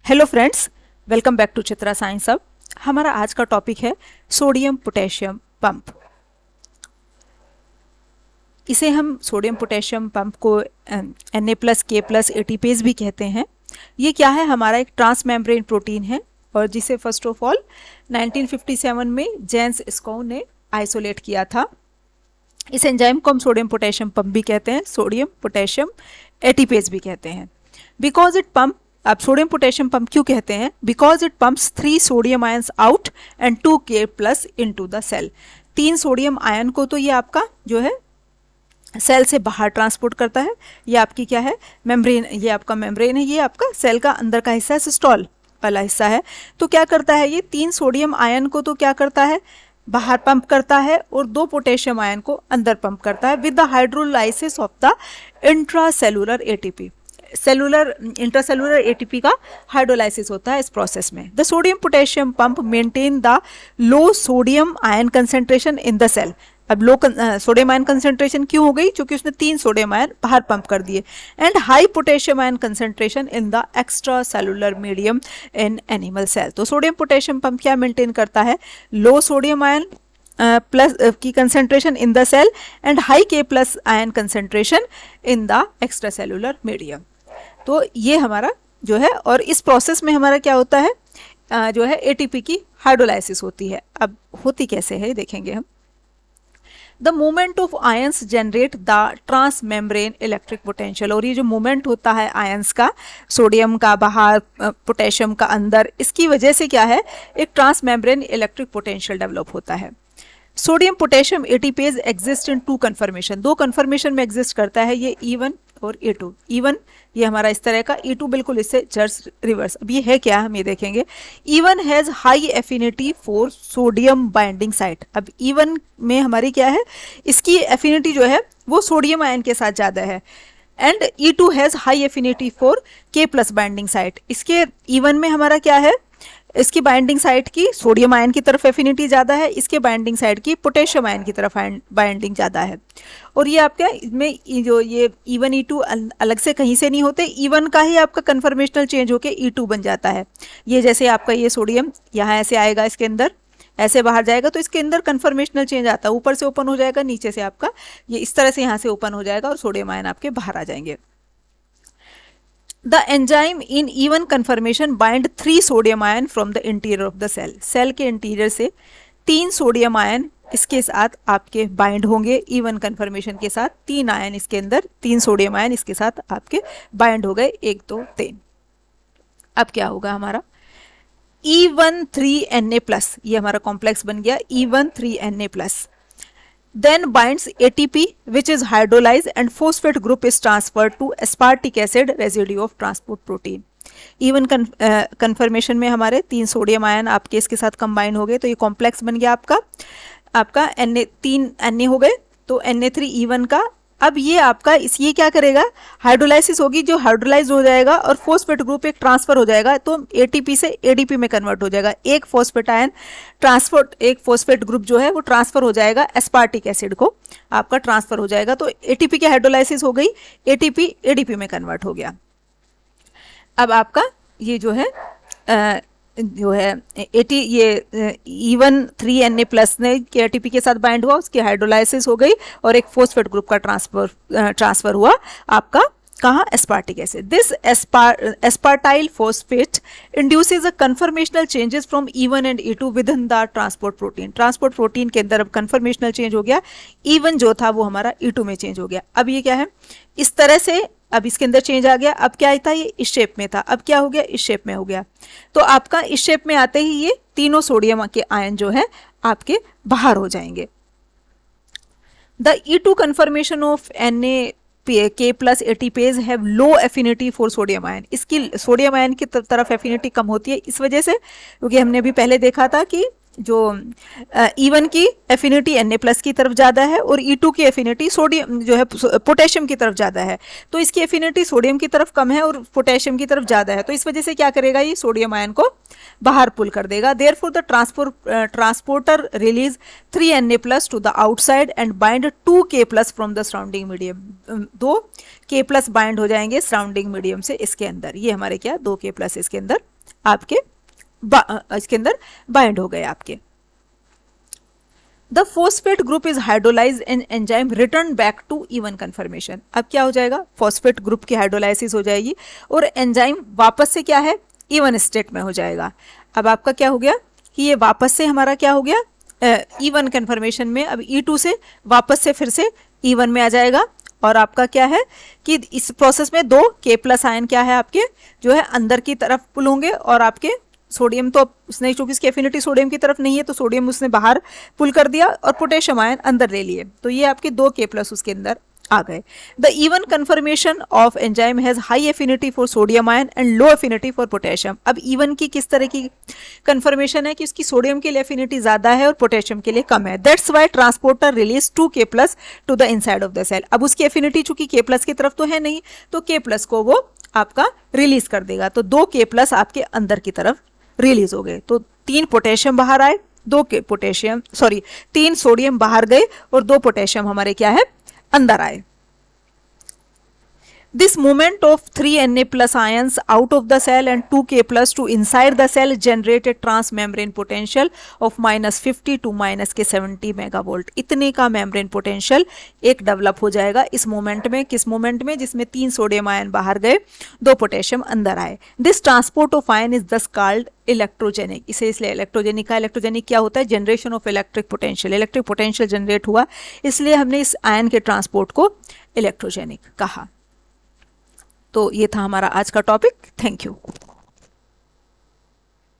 Hello friends, welcome back to Chitra science. अब हमारा आज का टॉपिक है सोडियम पोटेशियम पंप। इसे हम सोडियम पोटेशियम पंप को Na+K+ एटीपेज भी कहते हैं। ये क्या है? हमारा एक ट्रांस मेम्ब्रेन प्रोटीन है और जिसे फर्स्ट ऑफ ऑल 1957 में जेम्स स्कोव ने आइसोलेट किया था। इस एंजाइम को हम सोडियम पोटेशियम पंप भी कहते हैं, सोडियम पोटेशियम एटीपेज भी कहते हैं। बिकॉज इट पंप, आप सोडियम पोटेशियम पंप क्यों कहते हैं? Because it pumps 3 sodium ions out and 2K+ into the cell. 3 sodium ion को तो ये आपका जो है सेल से बाहर ट्रांसपोर्ट करता है। ये आपकी क्या है? मेम्ब्रेन। ये आपका मेम्ब्रेन है, ये आपका सेल का अंदर का हिस्सा है, सिस्टोल वाला हिस्सा है। तो क्या करता है ये 3 सोडियम आयन को तो क्या करता है? बाहर पंप करता है और 2 पोटेशियम आयन को अंदर पंप करता है with the hydrolysis of the intracellular ATP. Cellular intracellular ATP का हाइड्रोलाइसिस होता है इस प्रोसेस में। The sodium potassium pump maintain the low sodium ion concentration in the cell. अब लो सोडियम आयन कंसेंट्रेशन क्यों हो गई? क्योंकि उसने 3 सोडियम आयन बाहर पंप कर दिए। And high potassium ion concentration in the extra cellular medium in animal cell. तो सोडियम पोटेशियम पंप क्या मेंटेन करता है? लो सोडियम आयन प्लस की concentration in the cell and high K+ ion concentration in the extra cellular medium. तो ये हमारा जो है, और इस प्रोसेस में हमारा क्या होता है? जो है एटीपी की हाइड्रोलाइसिस होती है। अब होती कैसे है देखेंगे हम। The movement of ions generate the trans membrane electric potential. और ये जो मूवमेंट होता है आयंस का, सोडियम का बाहर, पोटेशियम का अंदर, इसकी वजह से क्या है? एक trans membrane electric potential develop होता है। Sodium potassium ATPase exist in 2 conformation. 2 conformation में एग्जिस्ट करता है ये E1 और E2। E1 ये हमारा इस तरह का, E2 बिल्कुल इससे जस्ट रिवर्स। अब ये है क्या, हम ये देखेंगे। E1 has high affinity for sodium binding site. अब E1 में हमारी क्या है? इसकी एफिनिटी जो है वो सोडियम आयन के साथ ज़्यादा है। And E2 has high affinity for K+ binding site. इसके E1 में हमारा क्या है? इसकी बाइंडिंग साइट की सोडियम आयन की तरफ एफिनिटी ज़्यादा है, इसके बाइंडिंग साइट की पोटेशियम आयन की तरफ बाइंडिंग ज़्यादा है। और ये आपका इसमें जो ये E1 E2 अलग से कहीं से नहीं होते, E1 का ही आपका कन्फर्मेशनल चेंज होकर E2 बन जाता है। ये जैसे आपका ये सोडियम यहाँ ऐसे आएगा, इसके अंदर ऐसे बाहर जाएगा, तो इसके अंदर कन्फर्मेशनल चेंज आता है। ऊपर से ओपन हो जाएगा, नीचे से आपका ये इस तरह से यहाँ से ओपन हो जाएगा और सोडियम आयन आपके बाहर आ जाएंगे। The enzyme in E1 conformation bind 3 sodium ion from the interior of the cell। Cell के इंटीरियर से 3 सोडियम आयन इसके साथ आपके बाइंड होंगे। E1 कन्फर्मेशन के साथ 3 आयन इसके अंदर, 3 सोडियम आयन इसके साथ आपके बाइंड हो गए, 1 2 3। अब क्या होगा हमारा? E13Na+, ये हमारा कॉम्प्लेक्स बन गया E13Na+। Then binds ATP which is hydrolyzed and phosphate group is transferred to aspartic acid residue of transport protein। E1 conformation में हमारे 3 सोडियम आयन आपके इसके साथ कंबाइन हो गए, तो ये कॉम्प्लेक्स बन गया आपका Na3 Na हो गए, तो Na3E1 का। अब ये आपका ये क्या करेगा? हाइड्रोलाइसिस होगी, जो हाइड्रोलाइज हो जाएगा और फोस्फेट ग्रुप एक ट्रांसफर हो जाएगा, तो एटीपी से एडीपी में कन्वर्ट हो जाएगा। एक फोस्फेट आयन ट्रांसफर, एक फोस्फेट ग्रुप जो है वो ट्रांसफर हो जाएगा, एस्पार्टिक एसिड को आपका ट्रांसफर हो जाएगा। तो एटीपी की हाइड्रोलाइसिस हो गई, एटीपी एडीपी में कन्वर्ट हो गया। अब आपका ये जो है ये E13Na+ ने के एटीपी के साथ बाइंड हुआ, उसकी हाइड्रोलाइसिस हो गई और एक फोस्फेट ग्रुप का ट्रांसफर हुआ आपका कहाँ? Aspartic acid. This aspartyl phosphate induces a conformational changes from E1 and E2 within the transport protein. Transport protein के अंदर अब कन्फर्मेशनल चेंज हो गया, E1 जो था वो हमारा E2 में चेंज हो गया। अब ये क्या है? इस तरह से अब इसके अंदर चेंज आ गया। अब क्या था? ये इस शेप में था, अब क्या हो गया? इस शेप में हो गया। तो आपका इस शेप में आते ही ये तीनों सोडियम के आयन जो है आपके बाहर हो जाएंगे। The E2 confirmation of Na+K+ ATPase have low affinity for sodium ion. इसकी सोडियम आयन की तरफ एफिनिटी कम होती है, इस वजह से, क्योंकि हमने भी पहले देखा था कि जो E1 की एफिनिटी Na+ की तरफ ज़्यादा है और E2 की एफिनिटी सोडियम जो है पोटेशियम की तरफ ज़्यादा है। तो इसकी एफिनिटी सोडियम की तरफ कम है और पोटेशियम की तरफ ज़्यादा है, तो इस वजह से क्या करेगा? ये सोडियम आयन को बाहर पुल कर देगा। Therefore the transporter release 3Na+ to the outside and bind 2K+ from the surrounding medium. 2K+ bind हो जाएंगे सराउंडिंग मीडियम से इसके अंदर। ये हमारे क्या? 2K+ इसके अंदर आपके इसके अंदर बाइंड हो गए आपके। The phosphate group is hydrolyse in enzyme return back to E one conformation. अब क्या हो जाएगा, फॉस्फेट ग्रुप की हाइड्रोलाइसिस हो जाएगी और एंजाइम वापस से क्या है, इवन स्टेट में हो जाएगा। अब आपका क्या हो गया कि ये वापस से हमारा क्या हो गया, इवन कन्फर्मेशन में। अब E2 से वापस से फिर से इवन में आ जाएगा और आपका क्या है कि इस प्रोसेस में 2 K+ आयन क्या है आपके जो है अंदर की तरफ पुल होंगे और आपके सोडियम तो उसने, चूंकि इसकी एफिनिटी सोडियम की तरफ नहीं है तो सोडियम उसने बाहर पुल कर दिया और पोटेशियम आयन अंदर ले लिए, तो ये आपके 2 K+ उसके अंदर आ गए। The even confirmation of enzyme has high affinity for sodium ion and low affinity for potassium. अब इवन की किस तरह की कन्फर्मेशन है कि उसकी सोडियम के लिए एफिनिटी ज्यादा है और पोटेशियम के लिए कम है। That's why transporter release 2 K+ to the inside of the cell. अब उसकी एफिनिटी चूंकि K+ की तरफ तो है नहीं तो K+ को वो आपका रिलीज कर देगा, तो 2 K+ आपके अंदर की तरफ रिलीज हो गए। तो 3 पोटेशियम बाहर आए, 3 सोडियम बाहर गए और 2 पोटेशियम हमारे क्या है अंदर आए। This movement of 3 Na+ ions out of the cell and 2 K+ to inside the cell generate a transmembrane potential of -50 to -70 megavolt। इतने का मेम्ब्रेन पोटेंशियल एक डेवलप हो जाएगा इस मोमेंट में। किस मोमेंट में, जिसमें 3 सोडियम आयन बाहर गए, 2 पोटेशियम अंदर आए। This transport of ion is दस कॉल्ड इलेक्ट्रोजेनिक। इसे इसलिए इलेक्ट्रोजेनिक का, इलेक्ट्रोजेनिक क्या होता है, generation of electric potential. Electric potential generate हुआ इसलिए हमने इस आयन के ट्रांसपोर्ट को इलेक्ट्रोजेनिक कहा। तो ये था हमारा आज का टॉपिक। Thank you.